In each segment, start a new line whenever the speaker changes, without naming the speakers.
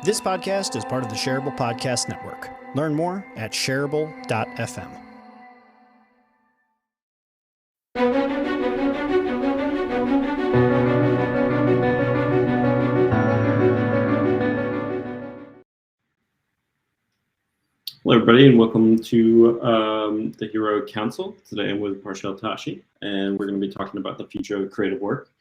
This podcast is part of the Shareable Podcast Network. Learn more at shareable.fm.
Hello, everybody, and welcome to the Hero Council. Today I'm with Parchelle, Tashi, and we're going to be talking about the future of creative work.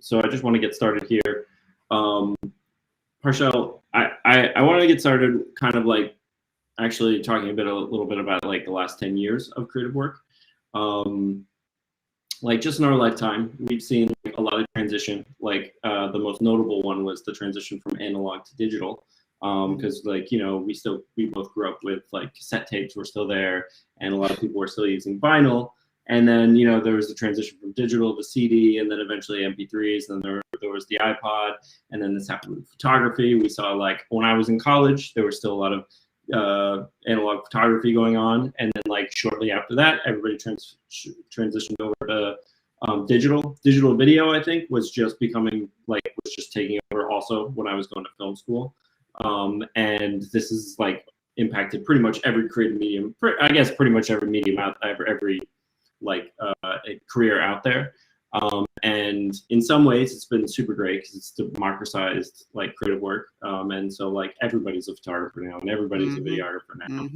So I just want to get started here. Parchelle, I want to get started kind of like actually talking a little bit about like the last 10 years of creative work. Like just in our lifetime, we've seen like a lot of transition. Like the most notable one was the transition from analog to digital. Because like, you know, we both grew up with like cassette tapes were still there, and a lot of people were still using vinyl. And then, you know, there was the transition from digital to CD, and then eventually MP3s, and then there was the iPod, and then this happened with photography. We saw, like, when I was in college, there was still a lot of analog photography going on, and then like shortly after that, everybody transitioned over to digital video. I think was just taking over also when I was going to film school. And this is like impacted pretty much every creative medium. I guess pretty much every medium every career out there. And in some ways, it's been super great because it's democratized like creative work. And so like everybody's a photographer now, and everybody's a videographer now.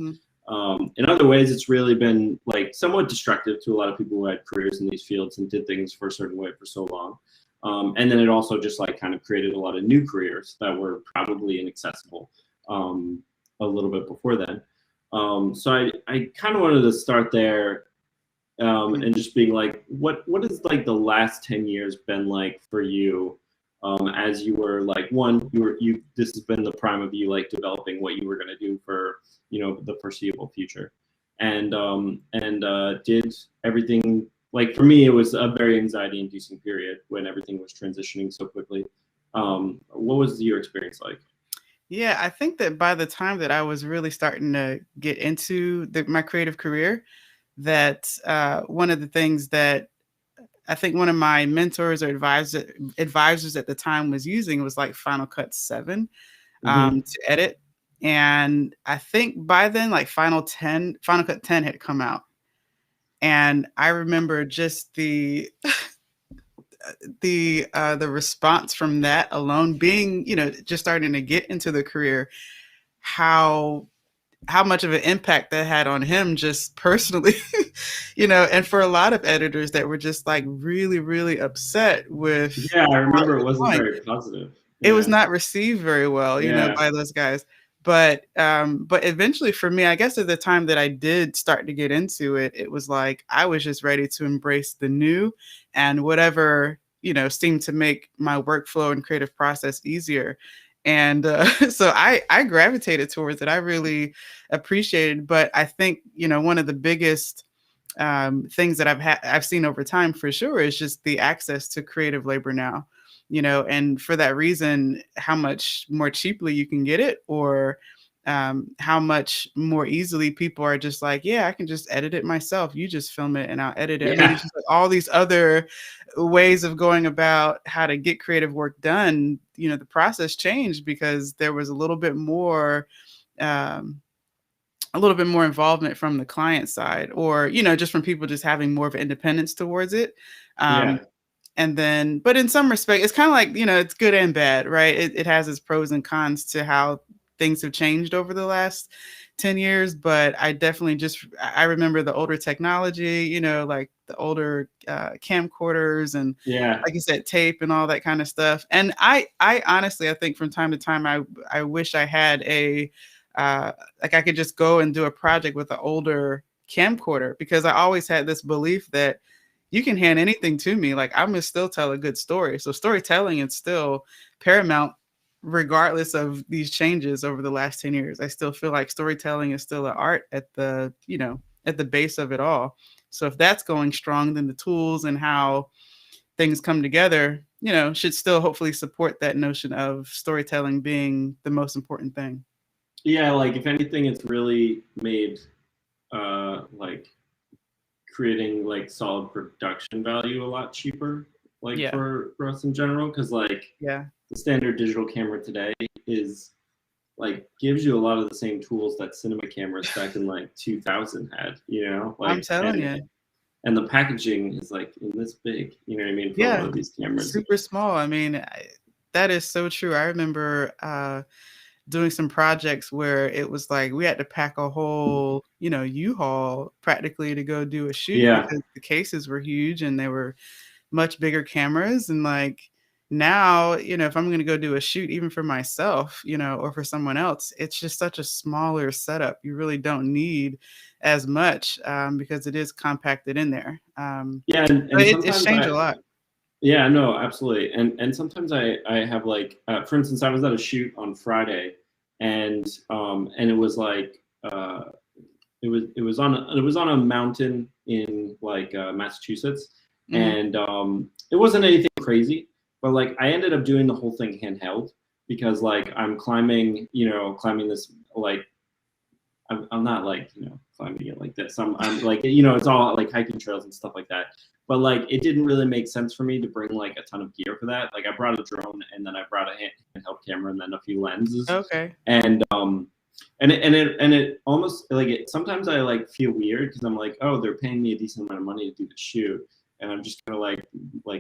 In other ways, it's really been like somewhat destructive to a lot of people who had careers in these fields and did things for a certain way for so long. And then it also just like kind of created a lot of new careers that were probably inaccessible a little bit before then. So I kind of wanted to start there and just being like, what has like the last 10 years been like for you as you were like, this has been the prime of you like developing what you were going to do for, you know, the foreseeable future. And did everything. Like for me, it was a very anxiety-inducing period when everything was transitioning so quickly. What was your experience like?
Yeah, I think that by the time that I was really starting to get into my creative career, that one of the things that I think one of my mentors or advisors at the time was using was like Final Cut 7 to edit. And I think by then, like Final Cut 10 had come out. And I remember just the response from that alone, being, you know, just starting to get into the career, how much of an impact that had on him just personally, you know, and for a lot of editors that were just like really, really upset with.
Yeah, I remember it wasn't very positive.
It was not received very well, you know, by those guys. But eventually for me, I guess at the time that I did start to get into it, it was like I was just ready to embrace the new and whatever, you know, seemed to make my workflow and creative process easier. And so I gravitated towards it. I really appreciated. But I think, you know, one of the biggest things that I've seen over time for sure is just the access to creative labor now. You know, and for that reason, how much more cheaply you can get it, or how much more easily people are just like, yeah, I can just edit it myself. You just film it and I'll edit it. Yeah. I mean, it's just like all these other ways of going about how to get creative work done. You know, the process changed because there was a little bit more involvement from the client side, or, you know, just from people just having more of an independence towards it. And then, but in some respect, it's kind of like, you know, it's good and bad, right? It has its pros and cons to how things have changed over the last 10 years. But I definitely I remember the older technology, you know, like the older camcorders and, like you said, tape and all that kind of stuff. And I honestly, I think from time to time, I wish I had like I could just go and do a project with an older camcorder, because I always had this belief that you can hand anything to me, like I'm gonna still tell a good story. So storytelling is still paramount, regardless of these changes over the last 10 years. I still feel like storytelling is still an art at the, you know, at the base of it all. So if that's going strong, then the tools and how things come together, you know, should still hopefully support that notion of storytelling being the most important thing.
Yeah, like if anything, it's really made like creating like solid production value a lot cheaper, like for us in general, because like the standard digital camera today is like gives you a lot of the same tools that cinema cameras back in like 2000 had, you know, like
I'm telling you.
And the packaging is like in this big, you know what I mean, for a lot of these cameras.
Super small. I mean, that is so true. I remember doing some projects where it was like we had to pack a whole, you know, U-Haul practically to go do a shoot because the cases were huge and they were much bigger cameras. And like now, you know, if I'm going to go do a shoot, even for myself, you know, or for someone else, it's just such a smaller setup. You really don't need as much because it is compacted in there.
And
it's changed a lot.
Yeah, no, absolutely. And sometimes I have like, for instance, I was at a shoot on Friday, and it was like it was on a mountain in like Massachusetts, and it wasn't anything crazy, but like I ended up doing the whole thing handheld because like I'm climbing this like I'm not like, you know, climbing it like this. I'm like, you know, it's all like hiking trails and stuff like that. But like, it didn't really make sense for me to bring like a ton of gear for that. Like I brought a drone and then I brought a handheld camera and then a few lenses.
Okay.
And it almost like sometimes I like feel weird because I'm like, oh, they're paying me a decent amount of money to do the shoot. And I'm just kind of like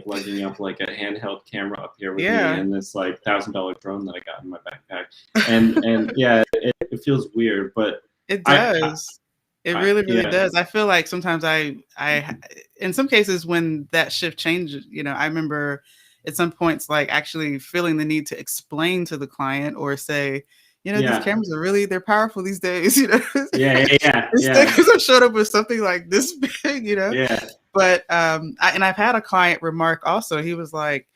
lugging up like a handheld camera up here with me and this like $1,000 drone that I got in my backpack. And yeah, it feels weird, but
it does. It really does. I feel like sometimes I in some cases when that shift changes, you know, I remember at some points like actually feeling the need to explain to the client or say, you know, these cameras are they're powerful these days, you know. Because I showed up with something like this big, you know.
Yeah.
But I've had a client remark also. He's like,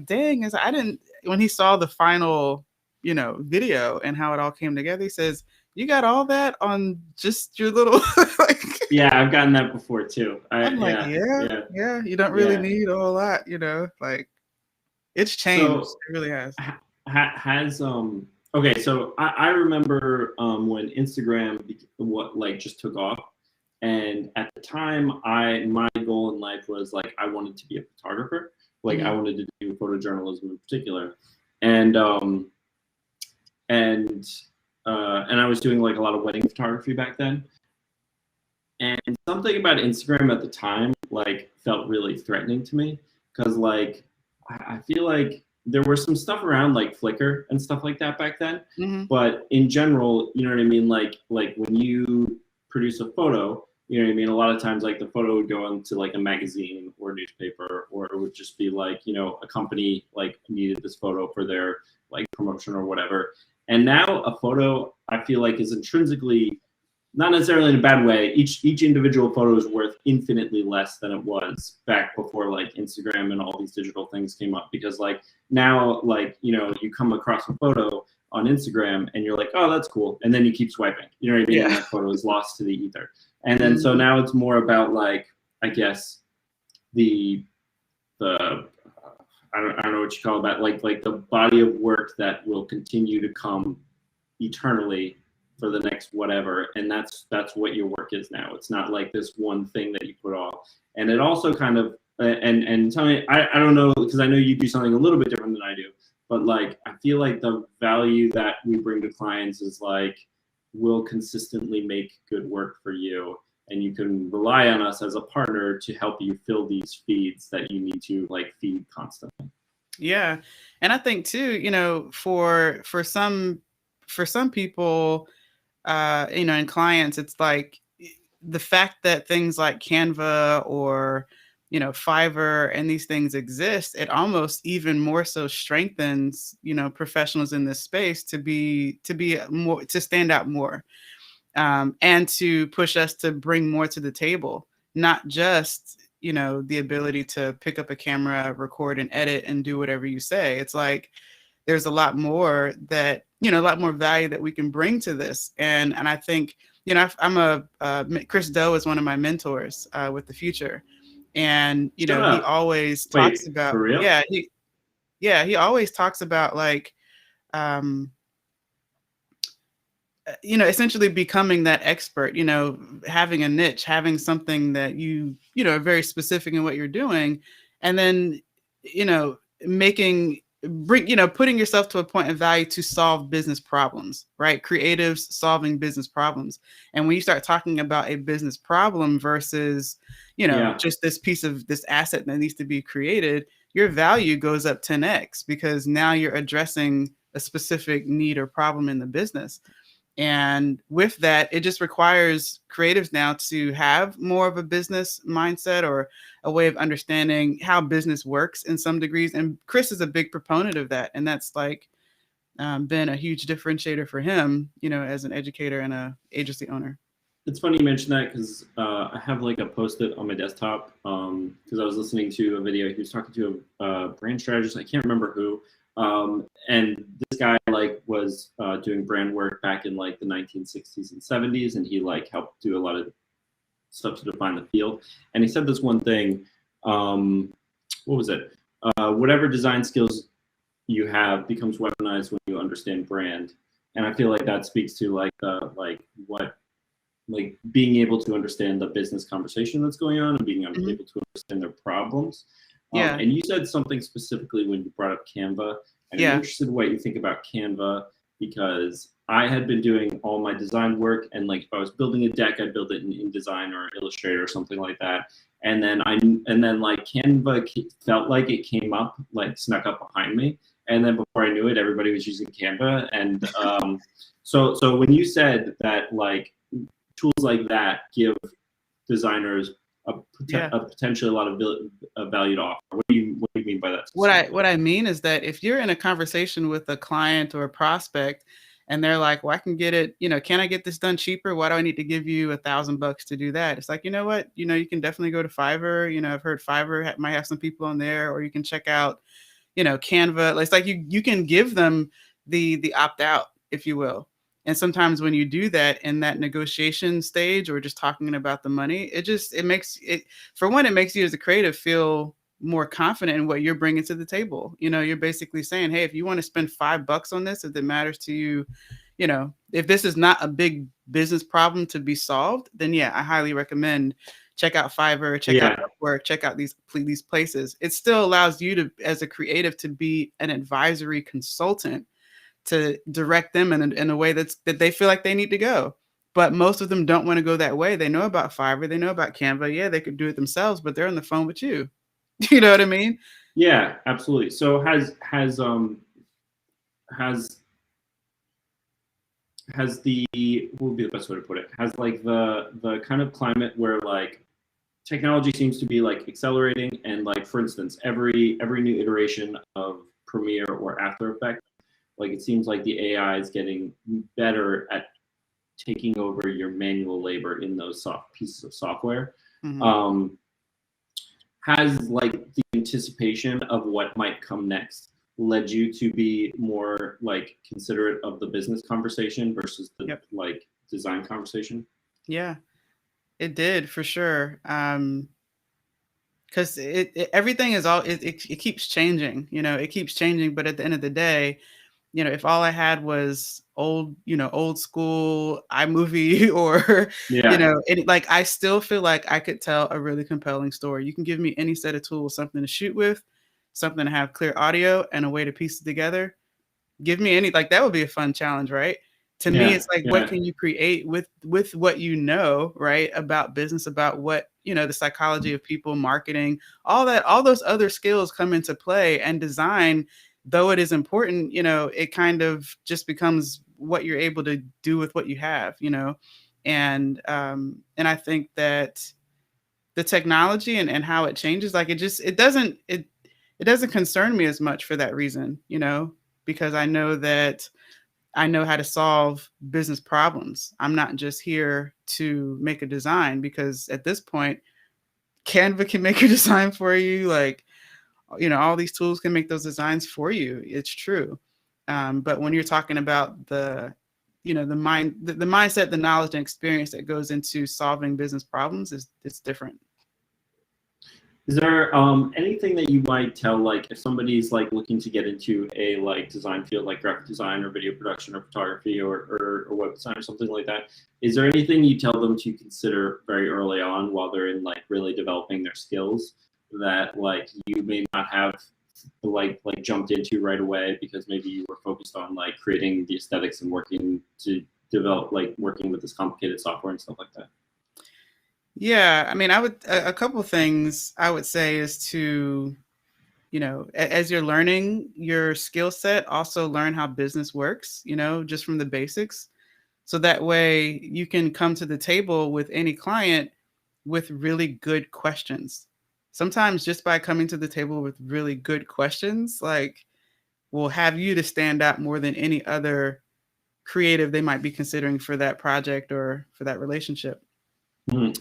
dang, I didn't, when he saw the final, you know, video and how it all came together, he says, you got all that on just your little like.
Yeah, I've gotten that before too.
I'm like, you don't really need a whole lot, you know, like it's changed. So, it really has.
Okay, so I remember when Instagram just took off, and at the time my goal in life was like I wanted to be a photographer, like I wanted to do photojournalism in particular, and I was doing like a lot of wedding photography back then, and something about Instagram at the time like felt really threatening to me because like I feel like there was some stuff around like Flickr and stuff like that back then, but in general, you know what I mean? Like when you produce a photo, you know what I mean? A lot of times like the photo would go into like a magazine or a newspaper, or it would just be like, you know, a company like needed this photo for their like promotion or whatever. And now a photo I feel like is intrinsically, not necessarily in a bad way, each individual photo is worth infinitely less than it was back before like Instagram and all these digital things came up. Because like now, like, you know, you come across a photo on Instagram and you're like, oh, that's cool. And then you keep swiping, you know what I mean? And that photo is lost to the ether. And then so now it's more about like, I guess the I don't know what you call that, like the body of work that will continue to come eternally for the next whatever, and that's what your work is now. It's not like this one thing that you put off. And it also kind of and tell me, I don't know, because I know you do something a little bit different than I do, but like I feel like the value that we bring to clients is like we'll consistently make good work for you, and you can rely on us as a partner to help you fill these feeds that you need to like feed constantly.
Yeah, and I think too, you know, for some people, you know, and clients, it's like the fact that things like Canva or, you know, Fiverr and these things exist, it almost even more so strengthens, you know, professionals in this space to be more, to stand out more, and to push us to bring more to the table, not just, you know, the ability to pick up a camera, record and edit and do whatever you say. It's like there's a lot more that, you know, a lot more value that we can bring to this. And I think, you know, Chris Do is one of my mentors with the Future. And, you know, he always talks about,
for real?
He always talks about like, you know, essentially becoming that expert, you know, having a niche, having something that you know, are very specific in what you're doing. And then, you know, making putting yourself to a point of value to solve business problems, right? Creatives solving business problems. And when you start talking about a business problem versus, just this asset that needs to be created, your value goes up 10x because now you're addressing a specific need or problem in the business. And with that, it just requires creatives now to have more of a business mindset or a way of understanding how business works in some degrees. And Chris is a big proponent of that. And that's like been a huge differentiator for him, as an educator and a agency owner.
It's funny you mention that because I have like a Post-it on my desktop because I was listening to a video. He was talking to a brand strategist. I can't remember who. And this guy was doing brand work back in like the 1960s and 70s, and he helped do a lot of stuff to define the field. And he said this one thing, what was it? Whatever design skills you have becomes weaponized when you understand brand. And I feel like that speaks to being able to understand the business conversation that's going on and being able to understand their problems. And you said something specifically when you brought up Canva. And I'm interested in what you think about Canva, because I had been doing all my design work, and if I was building a deck, I'd build it in InDesign or Illustrator or something like that. And then Canva felt like it came up, snuck up behind me. And then before I knew it, everybody was using Canva. And so when you said that tools like that give designers potentially a lot of value to offer. What do you mean by that?
What I mean is that if you're in a conversation with a client or a prospect and they're like, well, I can get it, can I get this done cheaper? Why do I need to give you $1,000 to do that? It's like, you know what, you can definitely go to Fiverr. I've heard Fiverr might have some people on there, or you can check out, Canva. It's like you can give them the opt out, if you will. And sometimes when you do that in that negotiation stage or just talking about the money, it makes you as a creative feel more confident in what you're bringing to the table. You're basically saying, hey, if you want to spend $5 on this, if it matters to you, if this is not a big business problem to be solved, then I highly recommend check out Fiverr, check out Upwork, check out these places. It still allows you to, as a creative, to be an advisory consultant, to direct them in a way that they feel like they need to go. But most of them don't want to go that way. They know about Fiverr, they know about Canva. Yeah, they could do it themselves, but they're on the phone with you. You know what I mean?
Yeah, absolutely. So has the, what would be the best way to put it? Has the kind of climate where technology seems to be accelerating, and for instance, every new iteration of Premiere or After Effects, it seems like the AI is getting better at taking over your manual labor in those pieces of software. Has the anticipation of what might come next led you to be more considerate of the business conversation versus the design conversation? Yeah,
it did, for sure. Because everything is it keeps changing. It keeps changing. But at the end of the day, if all I had was old school iMovie or, I still feel like I could tell a really compelling story. You can give me any set of tools, something to shoot with, something to have clear audio, and a way to piece it together. Give me any, that would be a fun challenge, right? To me, it's what can you create with what right, about business, about what, the psychology of people, marketing, all those other skills come into play. And design, though it is important, it kind of just becomes what you're able to do with what you have, and I think that the technology and how it changes, it doesn't concern me as much for that reason, because I know that I know how to solve business problems. I'm not just here to make a design, because at this point, Canva can make a design for you. All these tools can make those designs for you. It's true. But when you're talking about the mindset, the knowledge and experience that goes into solving business problems, it's different.
Is there anything that you might tell, if somebody's looking to get into a design field, graphic design or video production or photography or web design or something like that? Is there anything you tell them to consider very early on while they're in really developing their skills that you may not have jumped into right away because maybe you were focused on like creating the aesthetics and working with this complicated software and stuff like that?
Yeah, I mean, a couple of things I would say is to, as you're learning your skill set, also learn how business works, just from the basics. So that way you can come to the table with any client with really good questions. Sometimes just by coming to the table with really good questions, like, will have you to stand out more than any other creative they might be considering for that project or for that relationship.
Mm-hmm.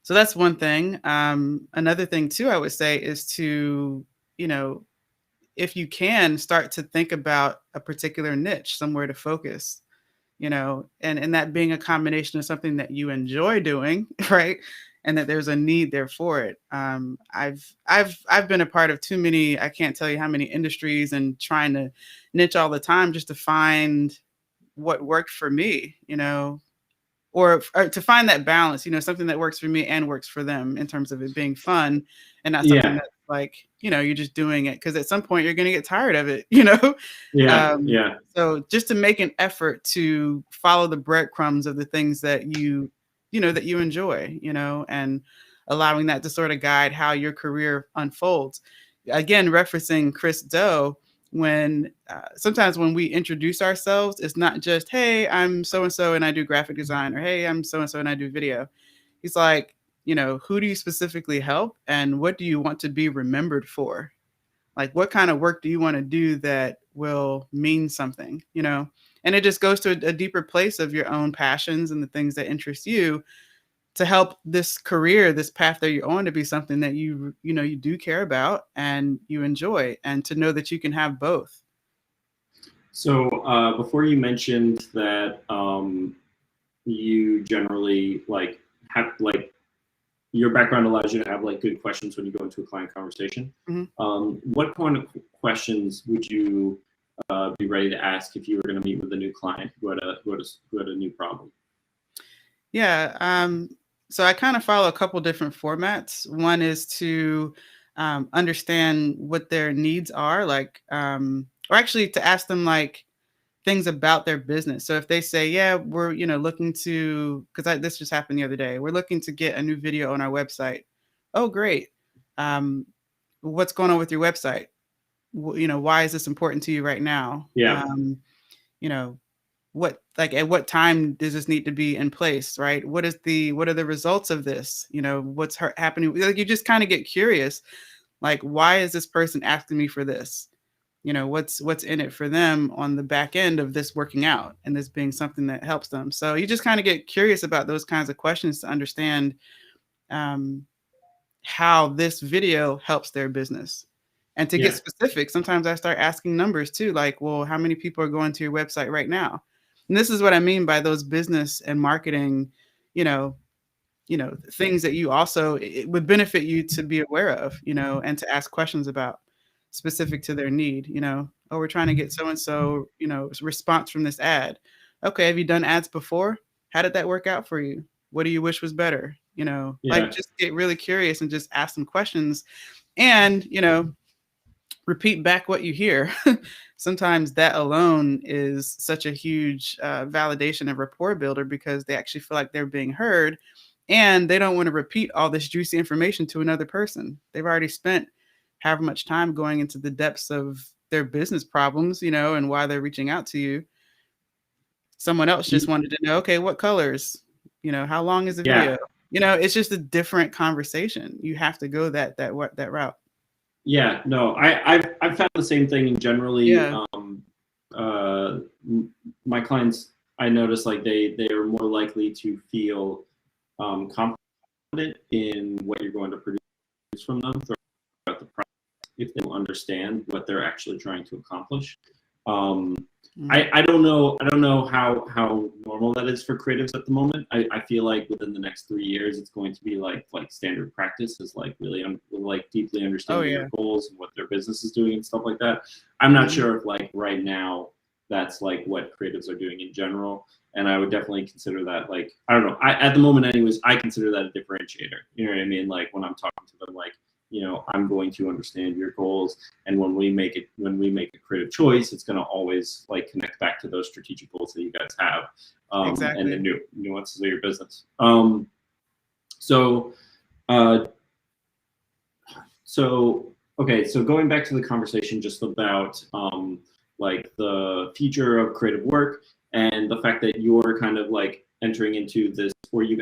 So that's one thing. Another thing too, I would say, is to, if you can, start to think about a particular niche, somewhere to focus, and that being a combination of something that you enjoy doing, right? And that there's a need there for it. I've been a part of too many, I can't tell you how many industries, and trying to niche all the time just to find what worked for me, or to find that balance, something that works for me and works for them in terms of it being fun, and not something that's like, you're just doing it because at some point you're going to get tired of it, So just to make an effort to follow the breadcrumbs of the things that that you enjoy, and allowing that to sort of guide how your career unfolds. Again, referencing Chris Do, when sometimes when we introduce ourselves, it's not just, hey, I'm so-and-so and I do graphic design, or hey, I'm so-and-so and I do video. He's like, who do you specifically help and what do you want to be remembered for? Like, what kind of work do you want to do that will mean something, and it just goes to a deeper place of your own passions and the things that interest you, to help this career, this path that you're on, to be something that you do care about and you enjoy, and to know that you can have both.
So before you mentioned that you generally have your background allows you to have good questions when you go into a client conversation.
Mm-hmm.
What kind of questions would you be ready to ask if you were going to meet with a new client who had a new problem?
Yeah. So I kind of follow a couple different formats. One is to understand what their needs are, or actually to ask them things about their business. So if they say, yeah, we're looking to, because this just happened the other day, we're looking to get a new video on our website. Oh, great. What's going on with your website? Why is this important to you right now?
Yeah.
At what time does this need to be in place, right? What are the results of this? What's happening? You just kind of get curious, why is this person asking me for this? What's in it for them on the back end of this working out and this being something that helps them. So you just kind of get curious about those kinds of questions to understand how this video helps their business. And to get specific, sometimes I start asking numbers too, well, how many people are going to your website right now? And this is what I mean by those business and marketing, things that you also, it would benefit you to be aware of, and to ask questions about, specific to their need. Oh, we're trying to get so-and-so, response from this ad. Okay, have you done ads before? How did that work out for you? What do you wish was better? Just get really curious and just ask some questions, and repeat back what you hear. Sometimes that alone is such a huge validation and rapport builder, because they actually feel like they're being heard, and they don't want to repeat all this juicy information to another person. They've already spent however much time going into the depths of their business problems, and why they're reaching out to you. Someone else just wanted to know, okay, what colors, how long is the video? It's just a different conversation. You have to go that route.
Yeah, no, I've found the same thing. And generally, my clients, I notice they are more likely to feel confident in what you're going to produce from them throughout the process if they understand what they're actually trying to accomplish. I don't know how normal that is for creatives at the moment. I feel like within the next 3 years, it's going to be like standard practice is really deeply understanding their goals and what their business is doing and stuff like that. I'm not sure if right now that's what creatives are doing in general. And I would definitely consider that I don't know. At the moment anyways, I consider that a differentiator. You know what I mean? When I'm talking to them, I'm going to understand your goals, and when we make a creative choice, it's going to always like connect back to those strategic goals that you guys have,
Exactly.
and the nuances of your business. Okay, so going back to the conversation just about like the future of creative work and the fact that you're kind of like entering into this, or you've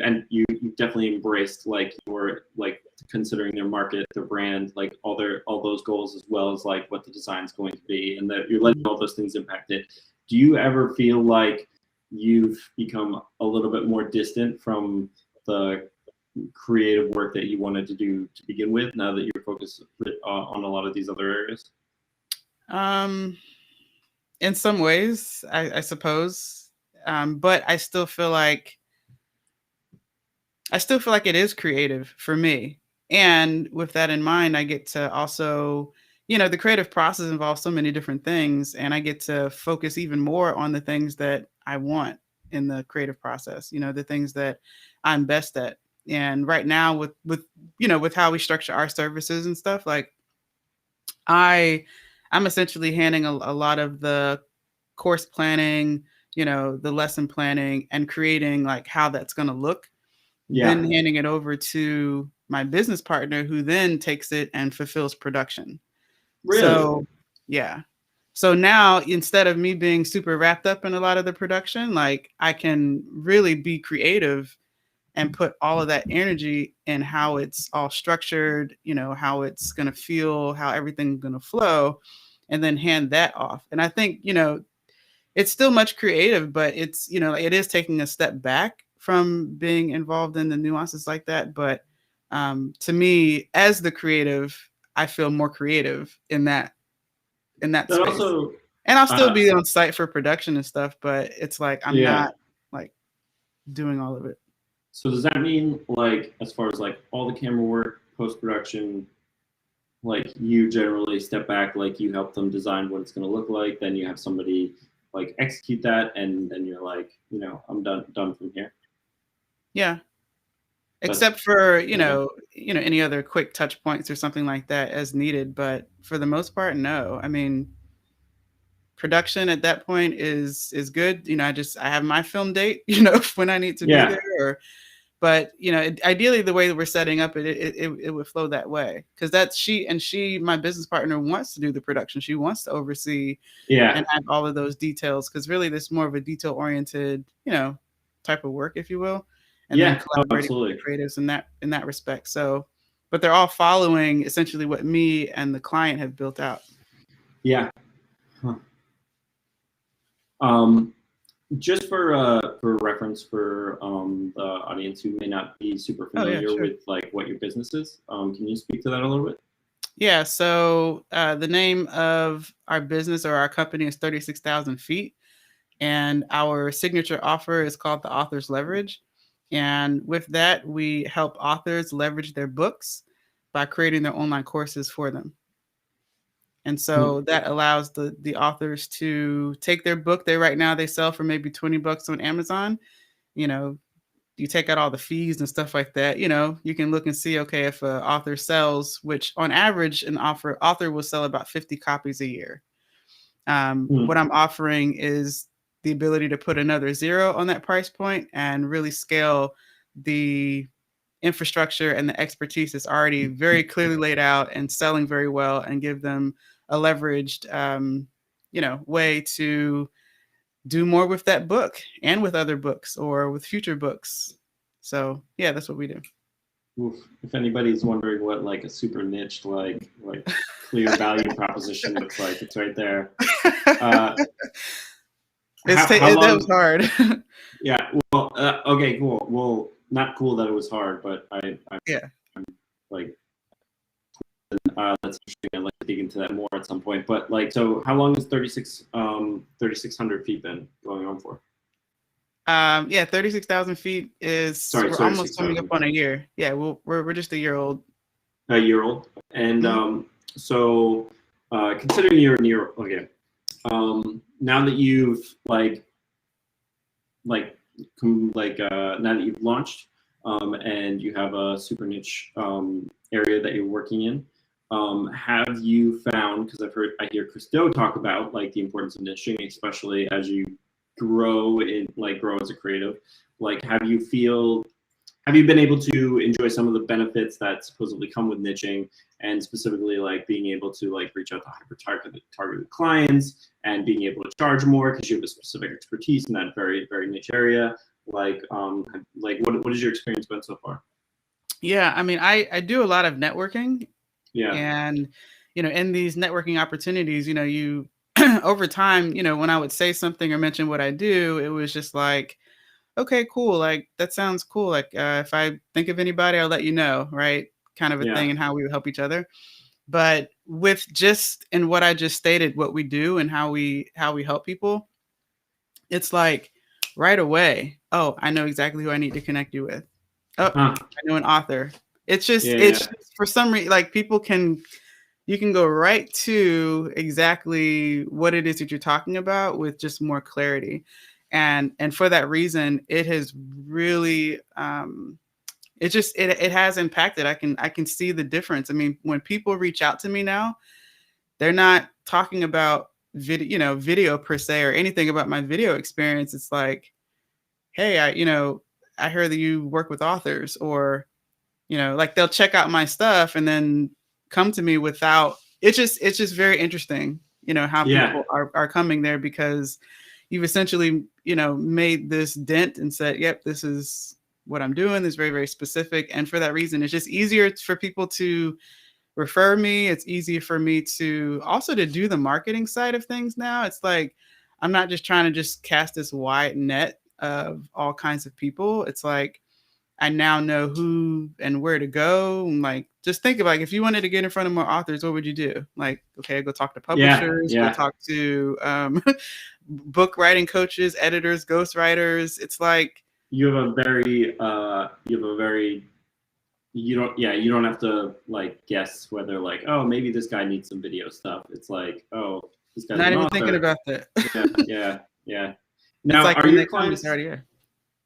definitely embraced like your like considering their market, their brand, like all those goals, as well as like what the design's going to be, and that you're letting all those things impact it. Do you ever feel like you've become a little bit more distant from the creative work that you wanted to do to begin with, now that you're focused on a lot of these other areas?
In some ways, I suppose, but I still feel like it is creative for me. And with that in mind, I get to also, the creative process involves so many different things, and I get to focus even more on the things that I want in the creative process, the things that I'm best at. And right now with how we structure our services and stuff, like I'm essentially handling a lot of the course planning, the lesson planning, and creating like how that's going to look, then handing it over to my business partner, who then takes it and fulfills production.
Really?
So, yeah. So now, instead of me being super wrapped up in a lot of the production, like I can really be creative and put all of that energy in how it's all structured, how it's going to feel, how everything's going to flow, and then hand that off. And I think, it's still much creative, but it's, it is taking a step back from being involved in the nuances like that. But to me, as the creative, I feel more creative in that space.
Also,
and I'll still be on site for production and stuff, but it's like I'm not like doing all of it.
So does that mean, like, as far as like all the camera work, post-production, like you generally step back, like you help them design what it's going to look like, then you have somebody like execute that, and then you're like, I'm done from here?
Yeah. Except for, any other quick touch points or something like that as needed. But for the most part, no. I mean, production at that point is good. I have my film date, when I need to be there. But, ideally the way that we're setting up it would flow that way. Because that's she, my business partner, wants to do the production. She wants to oversee and have all of those details. Because really, there's more of a detail-oriented, type of work, if you will. And then collaborating with the creatives in that respect. So, but they're all following essentially what me and the client have built out.
Yeah. Huh. Just for reference for the audience who may not be super familiar with like what your business is, can you speak to that a little bit?
Yeah. So the name of our business or our company is 36,000 Feet, and our signature offer is called the Author's Leverage. And with that, we help authors leverage their books by creating their online courses for them. And so that allows the authors to take their book. Right now they sell for maybe $20 on Amazon. You take out all the fees and stuff like that. You can look and see, okay, if an author sells, which on average an author will sell about 50 copies a year. What I'm offering is the ability to put another 0 on that price point and really scale the infrastructure and the expertise that's already very clearly laid out and selling very well, and give them a leveraged, way to do more with that book and with other books or with future books. So yeah, that's what we do.
Oof. If anybody's wondering what like a super niche, like clear value proposition looks like, it's right there.
That was hard.
Yeah. Well, okay, cool. Well, not cool that it was hard, but I'm like, that's interesting. I'd like to dig into that more at some point. But like, so how long has 3,600 feet been going on for?
36,000 feet is we're almost coming up on a year. Yeah, we're just a year old.
A year old, and so considering you're near, now that you've now that you've launched, and you have a super niche area that you're working in. Have you found, because I hear Christo talk about like the importance of niching, especially as you grow as a creative, like have you been able to enjoy some of the benefits that supposedly come with niching, and specifically like being able to like reach out to targeted clients and being able to charge more because you have a specific expertise in that very, very niche area? Like what has your experience been so far?
Yeah, I mean, I do a lot of networking.
Yeah.
And, in these networking opportunities, you over time, when I would say something or mention what I do, it was just like, okay, cool. Like, that sounds cool. Like, if I think of anybody, I'll let you know, right? Kind of a thing, and how we would help each other. But with just in what I just stated, what we do and how we help people, it's like right away, oh, I know exactly who I need to connect you with. Oh, I know an author. It's just, just for some reason, like you can go right to exactly what it is that you're talking about with just more clarity. And for that reason, it has really, it has impacted. I can see the difference. I mean, when people reach out to me now, they're not talking about video per se or anything about my video experience. It's like, hey, I heard that you work with authors, or, like they'll check out my stuff and then come to me without, it's just very interesting, how people are coming there because you've essentially, made this dent and said, yep, this is what I'm doing. This is very, very specific. And for that reason, it's just easier for people to refer me. It's easier for me to also to do the marketing side of things now. It's like, I'm not just trying to just cast this wide net of all kinds of people. It's like, I now know who and where to go. And like, just think about, like, if you wanted to get in front of more authors, what would you do? Like, okay, go talk to publishers, go talk to book writing coaches, editors, ghostwriters. It's like,
you don't have to like guess whether like, oh, maybe this guy needs some video stuff. It's like, oh, this guy's
not
an
even
author.
thinking about that.
Yeah. Now,
like
are your clients
already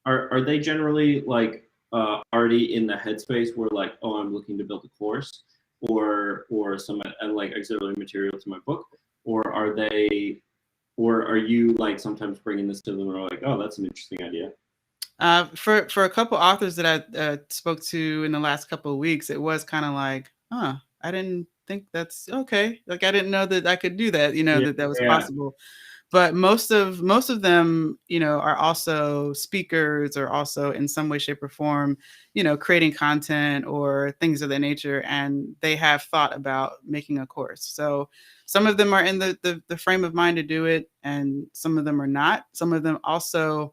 are they generally like already in the headspace where like, oh, I'm looking to build a course or some like auxiliary material to my book, or are you like sometimes bringing this to them and are like, oh, that's an interesting idea?
For a couple authors that I spoke to in the last couple of weeks, it was kind of like, I didn't think that's okay. Like, I didn't know that I could do that, that was possible. But most of them, are also speakers or also in some way, shape, or form, creating content or things of that nature. And they have thought about making a course. So some of them are in the frame of mind to do it, and some of them are not. Some of them also,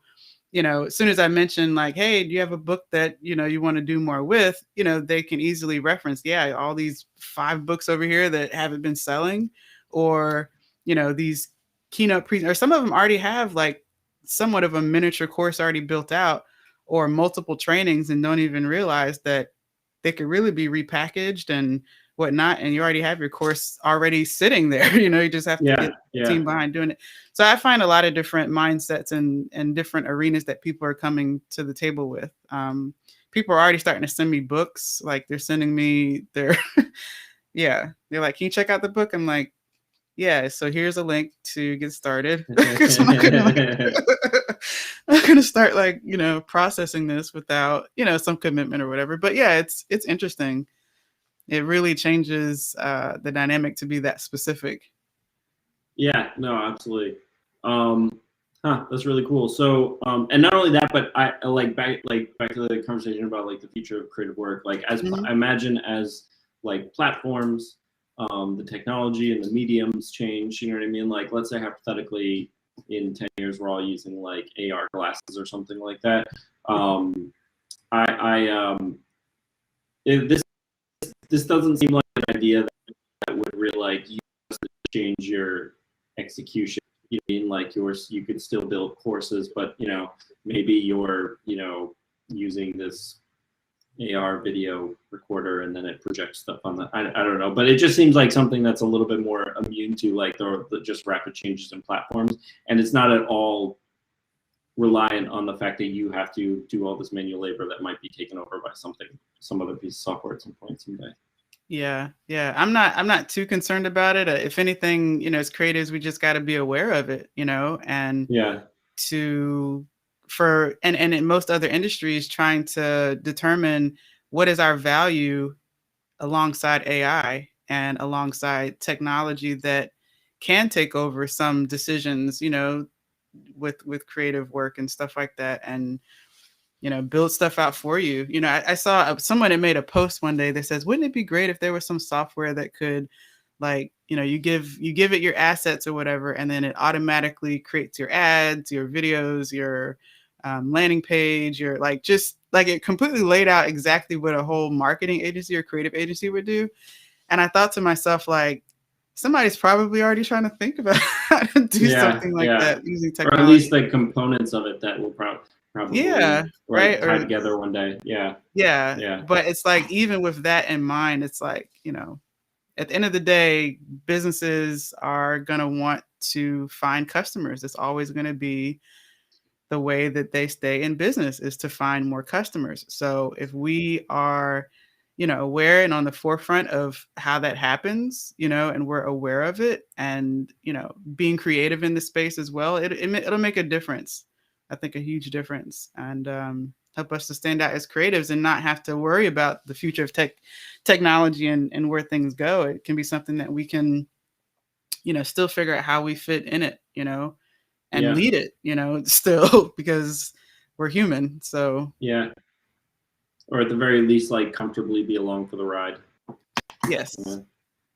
as soon as I mention like, hey, do you have a book that, you want to do more with, they can easily reference, all these 5 books over here that haven't been selling, or, these keynote or some of them already have like somewhat of a miniature course already built out, or multiple trainings, and don't even realize that they could really be repackaged and whatnot, and you already have your course already sitting there. You just have to get the team behind doing it. So I find a lot of different mindsets and different arenas that people are coming to the table with. People are already starting to send me books. Like, they're sending me their they're like, can you check out the book? I'm like, yeah, so here's a link to get started. I'm not gonna start like, processing this without, some commitment or whatever. But yeah, it's interesting. It really changes the dynamic to be that specific.
Yeah, no, absolutely. That's really cool. So, and not only that, but I like back to the conversation about like the future of creative work. Like, as I imagine as like platforms, the technology and the mediums change, you know what I mean? Like, let's say hypothetically in 10 years, we're all using like AR glasses or something like that. This doesn't seem like an idea that would really like you change your execution. You mean like you could still build courses, but maybe you're using this AR video recorder and then it projects stuff on the I don't know, but it just seems like something that's a little bit more immune to like the just rapid changes in platforms, and it's not at all reliant on the fact that you have to do all this manual labor that might be taken over by some other piece of software at some point someday.
Yeah. I'm not too concerned about it. If anything, as creatives, we just got to be aware of it, and and in most other industries, trying to determine what is our value alongside AI and alongside technology that can take over some decisions, with creative work and stuff like that, and build stuff out for you. I saw someone that made a post one day that says, wouldn't it be great if there was some software that could, like, you give it your assets or whatever, and then it automatically creates your ads, your videos, your landing page, your just it completely laid out exactly what a whole marketing agency or creative agency would do. And I thought to myself, like, somebody's probably already trying to think about how to do something like that using technology.
Or at least the components of it that will probably
right,
tie together one day. Yeah.
But it's like, even with that in mind, it's like, at the end of the day, businesses are going to want to find customers. It's always going to be the way that they stay in business, is to find more customers. So if we are, aware and on the forefront of how that happens, and we're aware of it, and, being creative in the space as well, it'll make a difference. I think a huge difference, and help us to stand out as creatives and not have to worry about the future of technology and where things go. It can be something that we can, still figure out how we fit in it, and lead it, still, because we're human. So
yeah, or at the very least, like, comfortably be along for the ride.
Yes.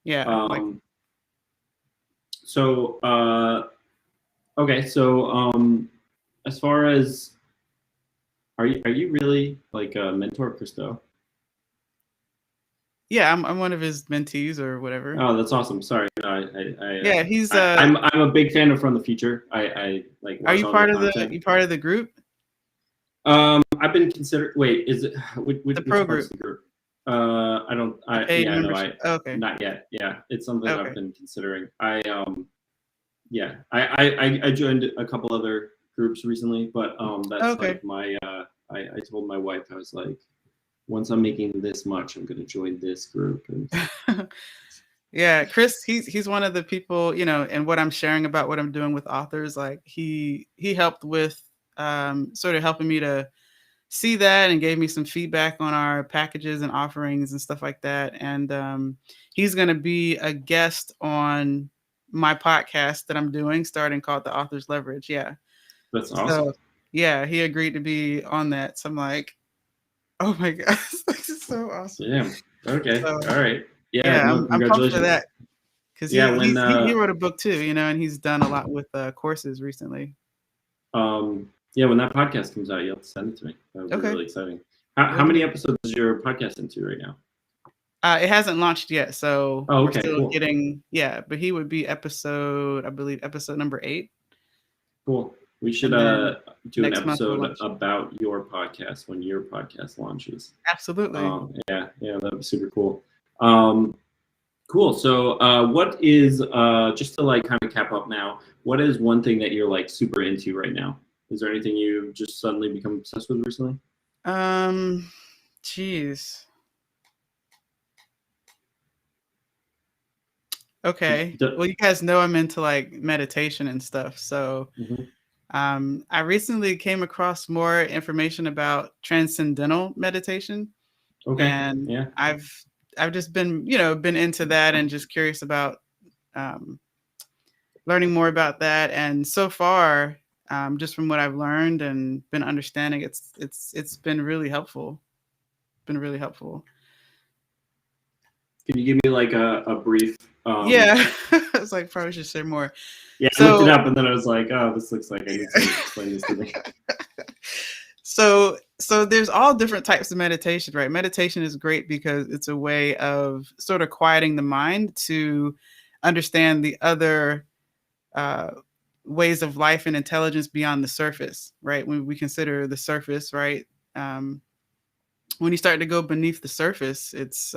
Yeah.
So okay, so as far as, are you really like a mentor, Christo?
Yeah, I'm one of his mentees or whatever.
Oh, that's awesome. Sorry,
yeah, he's.
I'm a big fan of From the Future. I like.
Are you part of the group?
I've been considered. Wait, is it which
pro
part's the group? I don't.
Okay.
Not yet. Yeah, it's something
Okay.
I've been considering. I joined a couple other groups recently, but that's like my. I told my wife, I was like, once I'm making this much, I'm gonna join this group. And
yeah, Chris, he's one of the people, and what I'm sharing about what I'm doing with authors, like he helped with sort of helping me to see that, and gave me some feedback on our packages and offerings and stuff like that. And he's going to be a guest on my podcast that I'm doing, starting, called The Author's Leverage. Yeah.
That's awesome.
So, yeah, he agreed to be on that. So I'm like, oh my gosh, this is so awesome.
Yeah. Okay.
So,
all right.
Yeah,
no,
I'm pumped for that. Because he wrote a book too, and he's done a lot with courses recently.
Yeah, when that podcast comes out, you'll have to send it to me. That would be really exciting. How many episodes is your podcast into right now?
It hasn't launched yet, so
we're
still getting, but he would be episode number 8.
Cool. We should do an episode about your podcast when your podcast launches.
Absolutely.
Yeah, that would be super cool. Cool. So what is, just to like kind of cap up now, what is one thing that you're like super into right now? Is there anything you've just suddenly become obsessed with recently?
Geez. Okay. Well, you guys know I'm into like meditation and stuff. So I recently came across more information about transcendental meditation.
Okay.
And I've just been, been into that, and just curious about learning more about that. And so far, just from what I've learned and been understanding, it's been really helpful. Can
you give me like a brief?
I was like, probably should share more.
Yeah, I looked it up, and then I was like, oh, this looks like I need to explain this to me.
So there's all different types of meditation, right? Meditation is great because it's a way of sort of quieting the mind to understand the other ways of life and intelligence beyond the surface, right? When we consider the surface, right? When you start to go beneath the surface, it's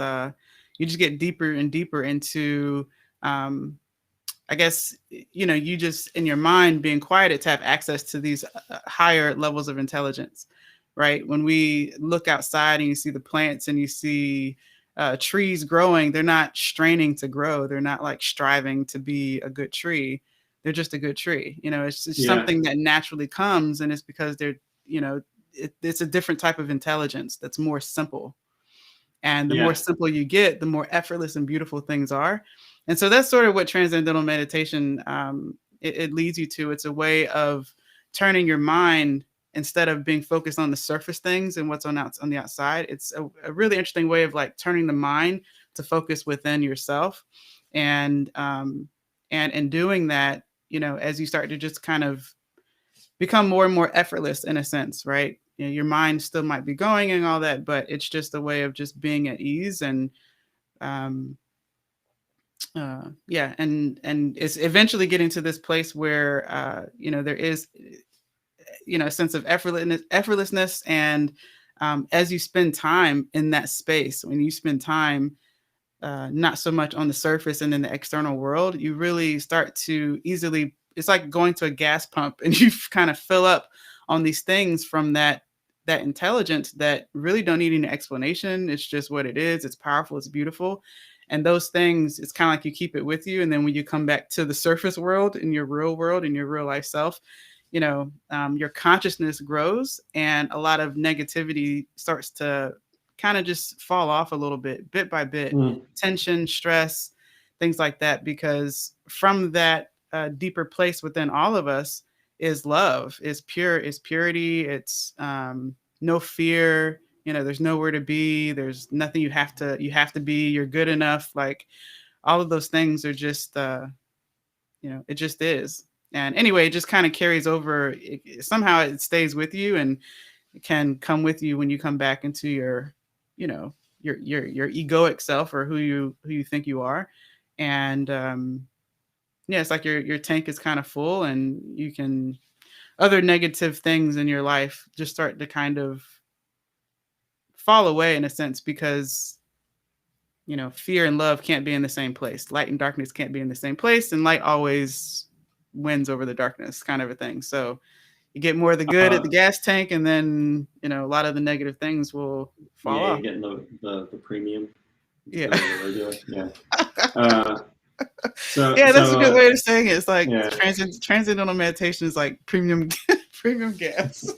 you just get deeper and deeper into I guess, you just in your mind being quieted to have access to these higher levels of intelligence, right? When we look outside and you see the plants and you see trees growing, they're not straining to grow. They're not like striving to be a good tree. They're just a good tree. It's something that naturally comes, and it's because they're, it's a different type of intelligence that's more simple. And the more simple you get, the more effortless and beautiful things are. And so that's sort of what transcendental meditation it leads you to. It's a way of turning your mind, instead of being focused on the surface things and what's on the outside. It's a really interesting way of like turning the mind to focus within yourself. And in doing that, as you start to just kind of become more and more effortless in a sense, right? Your mind still might be going and all that, but it's just a way of just being at ease. And and it's eventually getting to this place where there is a sense of effortlessness. And as you spend time in that space, when you spend time not so much on the surface and in the external world, you really start to easily, it's like going to a gas pump and you kind of fill up on these things from that intelligence that really don't need any explanation. It's just what it is. It's powerful. It's beautiful. And those things, it's kind of like you keep it with you. And then when you come back to the surface world, in your real world, in your real life self, your consciousness grows, and a lot of negativity starts to kind of just fall off a little bit by bit. Tension, stress, things like that, because from that deeper place within all of us is love, is purity. It's no fear. There's nowhere to be. There's nothing you have to be. You're good enough. Like all of those things are just, it just is. And anyway, it just kind of carries over. Somehow it stays with you, and it can come with you when you come back into your, your egoic self, or who you think you are. And it's like your tank is kind of full, and you can, other negative things in your life just start to kind of fall away in a sense, because fear and love can't be in the same place. Light and darkness can't be in the same place, and light always wins over the darkness, kind of a thing. So you get more of the good at the gas tank, and then a lot of the negative things will fall off.
You're getting the premium.
Yeah.
That's
a good way of saying it. It's like transcendental meditation is like premium gas.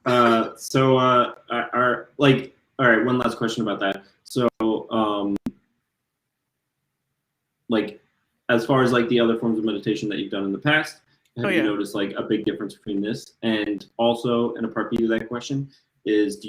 All right, one last question about that. So, as far as like the other forms of meditation that you've done in the past, have you noticed like a big difference between this? And also, and a part B to that question is,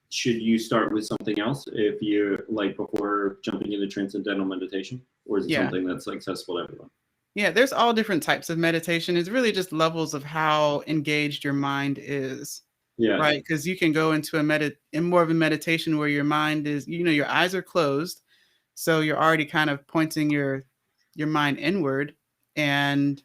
should you start with something else if you're like before jumping into transcendental meditation, or is it something that's like accessible to everyone?
Yeah, there's all different types of meditation. It's really just levels of how engaged your mind is. Yeah. Right. Because you can go into more of a meditation where your mind is, your eyes are closed. So you're already kind of pointing your mind inward. And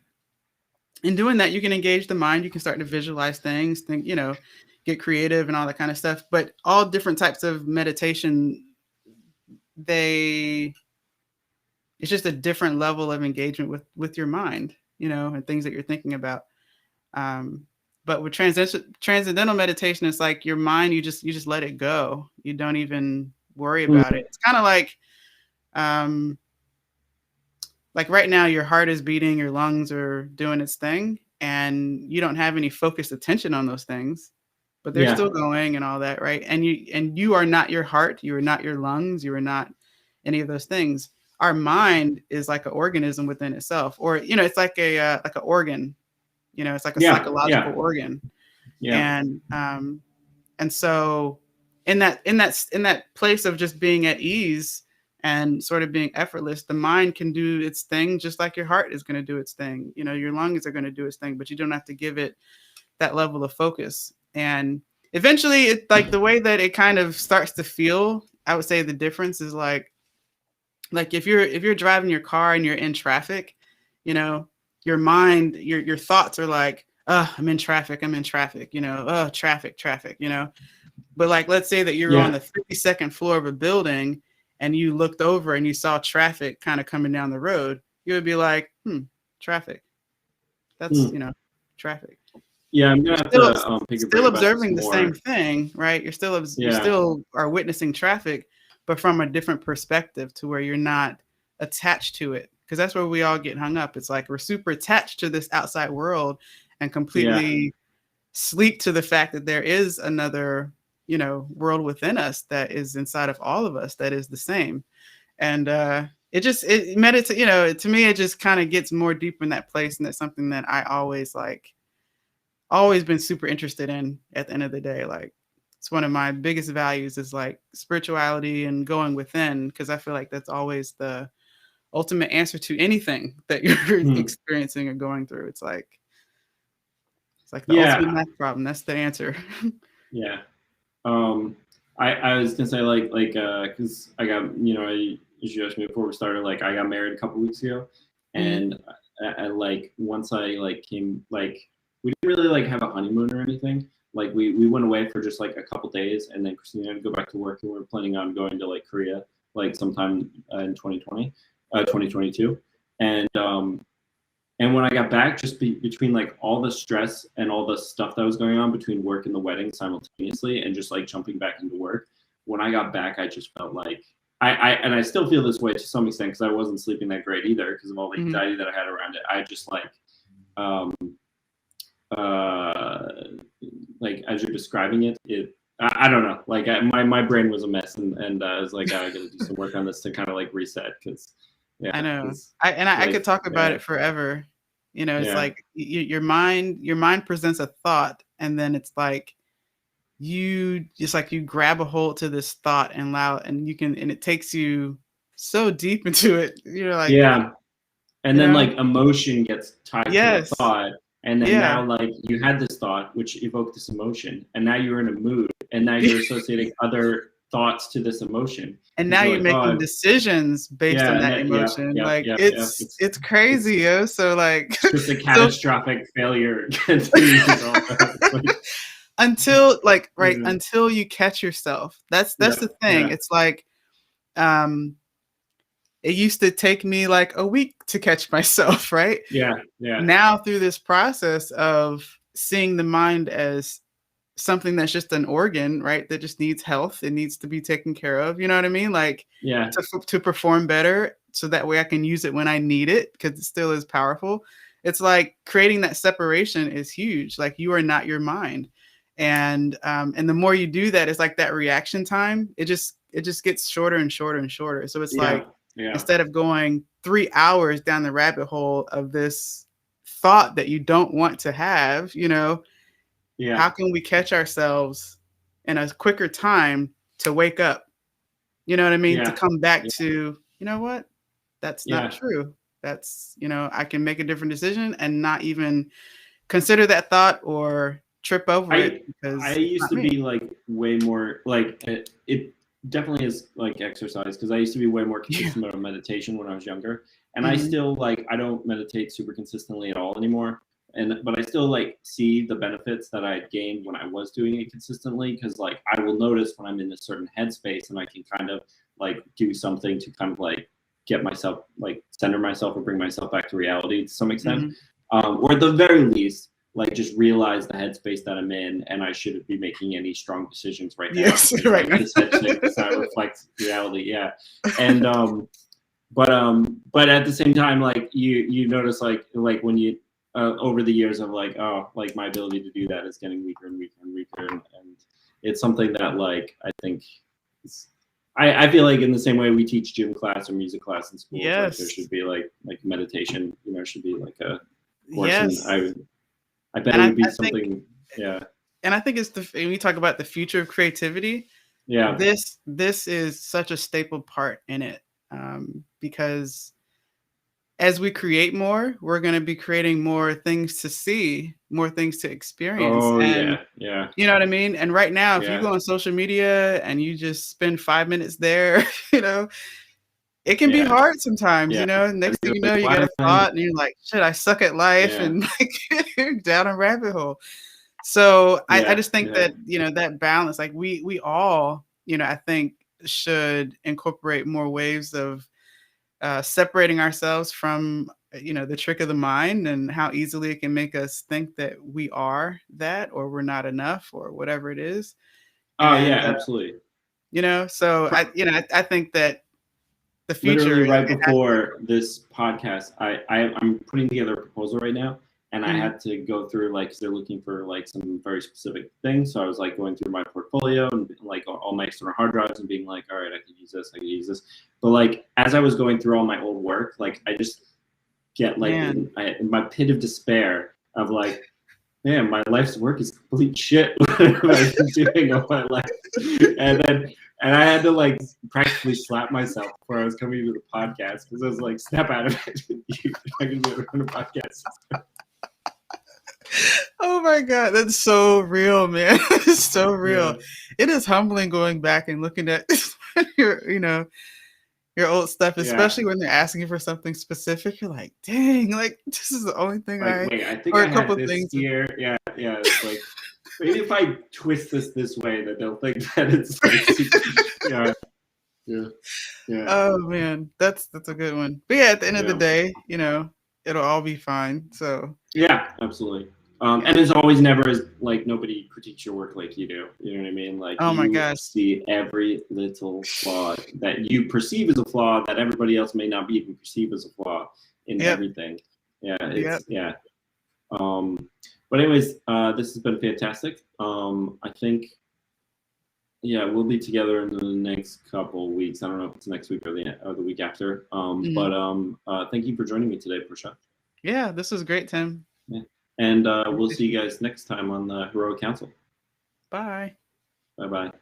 in doing that, you can engage the mind. You can start to visualize things, get creative and all that kind of stuff. But all different types of meditation, it's just a different level of engagement with your mind, and things that you're thinking about. But with transcendental meditation, it's like your mind, you just let it go. You don't even worry about it. It's kind of like right now, your heart is beating, your lungs are doing its thing, and you don't have any focused attention on those things, but they're still going and all that, right? And you are not your heart, you are not your lungs, you are not any of those things. Our mind is like an organism within itself, or it's like an organ. It's like a psychological organ. Yeah. And so in that place of just being at ease and sort of being effortless, the mind can do its thing just like your heart is going to do its thing. Your lungs are going to do its thing, but you don't have to give it that level of focus. And eventually, it's like the way that it kind of starts to feel, I would say the difference is like if you're driving your car and you're in traffic, your mind, your thoughts are like, oh, I'm in traffic, oh, traffic, But like, let's say that you're on the 52nd floor of a building and you looked over and you saw traffic kind of coming down the road, you would be like, traffic. That's, traffic.
Yeah, I'm gonna have to pick your brain
Still
about
observing
this
the
more.
same thing, right? You still are witnessing traffic, but from a different perspective, to where you're not attached to it. Because that's where we all get hung up. It's like we're super attached to this outside world and completely sleep to the fact that there is another, world within us that is inside of all of us that is the same. And to me, it just kind of gets more deep in that place. And that's something that I always been super interested in at the end of the day. Like, it's one of my biggest values is like spirituality and going within, because I feel like that's always the ultimate answer to anything that you're experiencing or going through. It's like the ultimate math problem. That's the answer.
Yeah. I was gonna say like because I got, as you asked me before we started, like I got married a couple weeks ago, and I like once I like came, like we didn't really like have a honeymoon or anything. Like we went away for just like a couple days, and then Christina had to go back to work, and we were planning on going to like Korea like sometime in 2022, and when I got back, just between like all the stress and all the stuff that was going on between work and the wedding simultaneously, and just like jumping back into work, when I got back, I just felt like I still feel this way to some extent, because I wasn't sleeping that great either because of all the anxiety that I had around it. I just like as you're describing it, I don't know. Like my brain was a mess, and I was like, I got to do some work on this to kind of like reset, because
I know. I could talk about it forever. It's like your mind presents a thought, and then it's like you grab a hold to this thought and and it takes you so deep into it. You're like,
and then like emotion gets tied to the thought, and then now like you had this thought which evoked this emotion, and now you're in a mood, and now you're associating other thoughts to this emotion,
and now you're making decisions based on that emotion. It's crazy. So like
it's just a catastrophic failure
until until you catch yourself. That's the thing. It's like it used to take me like a week to catch myself, right? Now through this process of seeing the mind as something that's just an organ, right, that just needs health, it needs to be taken care of, you know what I mean? Like to perform better, so that way I can use it when I need it, because it still is powerful. It's like creating that separation is huge. Like, you are not your mind. And the more you do that, it's like that reaction time, it just gets shorter and shorter and shorter. So it's instead of going 3 hours down the rabbit hole of this thought that you don't want to have, how can we catch ourselves in a quicker time to wake up? You know what I mean? To come back to, you know what? That's not true. That's, I can make a different decision and not even consider that thought or trip over it. Because
I used to be like way more like it definitely is like exercise, because I used to be way more consistent about meditation when I was younger, and I still like I don't meditate super consistently at all anymore, but I still like see the benefits that I had gained when I was doing it consistently, because like I will notice when I'm in a certain headspace and I can kind of like do something to kind of like get myself, like center myself or bring myself back to reality to some extent, or at the very least like just realize the headspace that I'm in, and I shouldn't be making any strong decisions right now.
Right.
This headspace does not reflect reality. And but at the same time, like you notice like when you over the years of like, oh, like my ability to do that is getting weaker and weaker and weaker, and it's something that like I think I feel like in the same way we teach gym class or music class in school, like there should be like meditation, should be like a course. And I bet it would be something.
And I think it's when we talk about the future of creativity, this is such a staple part in it, because as we create more, we're going to be creating more things to see, more things to experience. You know what I mean? And right now, if you go on social media and you just spend 5 minutes there, it can be hard sometimes, next thing you know, you get a thought and you're like, shit, I suck at life, and like you're down a rabbit hole. So I just think that, that balance, like we all, I think should incorporate more ways of separating ourselves from, the trick of the mind and how easily it can make us think that we are that, or we're not enough, or whatever it is.
Oh
And,
yeah, absolutely.
So I think that the future,
literally right before this podcast, I'm putting together a proposal right now, and I had to go through, like, 'cause they're looking for like some very specific things. So I was like going through my portfolio and like all my external hard drives and being like, all right, I could use this, I could use this. But like as I was going through all my old work, like I just get like in my pit of despair of like, man, my life's work is complete shit. What have I been doing all my life? And I had to like practically slap myself before I was coming to the podcast, because I was like, snap out of it. I can do it on a podcast.
Oh my God, that's so real, man. It's so real.
Yeah.
It is humbling going back and looking at your old stuff, especially when they're asking you for something specific. You're like, dang, like this is the only thing
I think
or
I
a couple
had this
things
here. Yeah. It's like, maybe if I twist this way, that they'll think that it's like, yeah.
Oh man, that's a good one. But yeah, at the end of the day, it'll all be fine. So
yeah, absolutely. And there's always never as like nobody critiques your work like you do. You know what I mean? Like,
oh my gosh,
see every little flaw that you perceive as a flaw that everybody else may not even perceive as a flaw in everything. Yeah, yeah. But anyways, this has been fantastic. I think, we'll be together in the next couple weeks. I don't know if it's next week or the week after. But thank you for joining me today, Parchelle.
Yeah, this was great, Tim.
Yeah. And we'll see you guys next time on the Heroic Council.
Bye.
Bye-bye.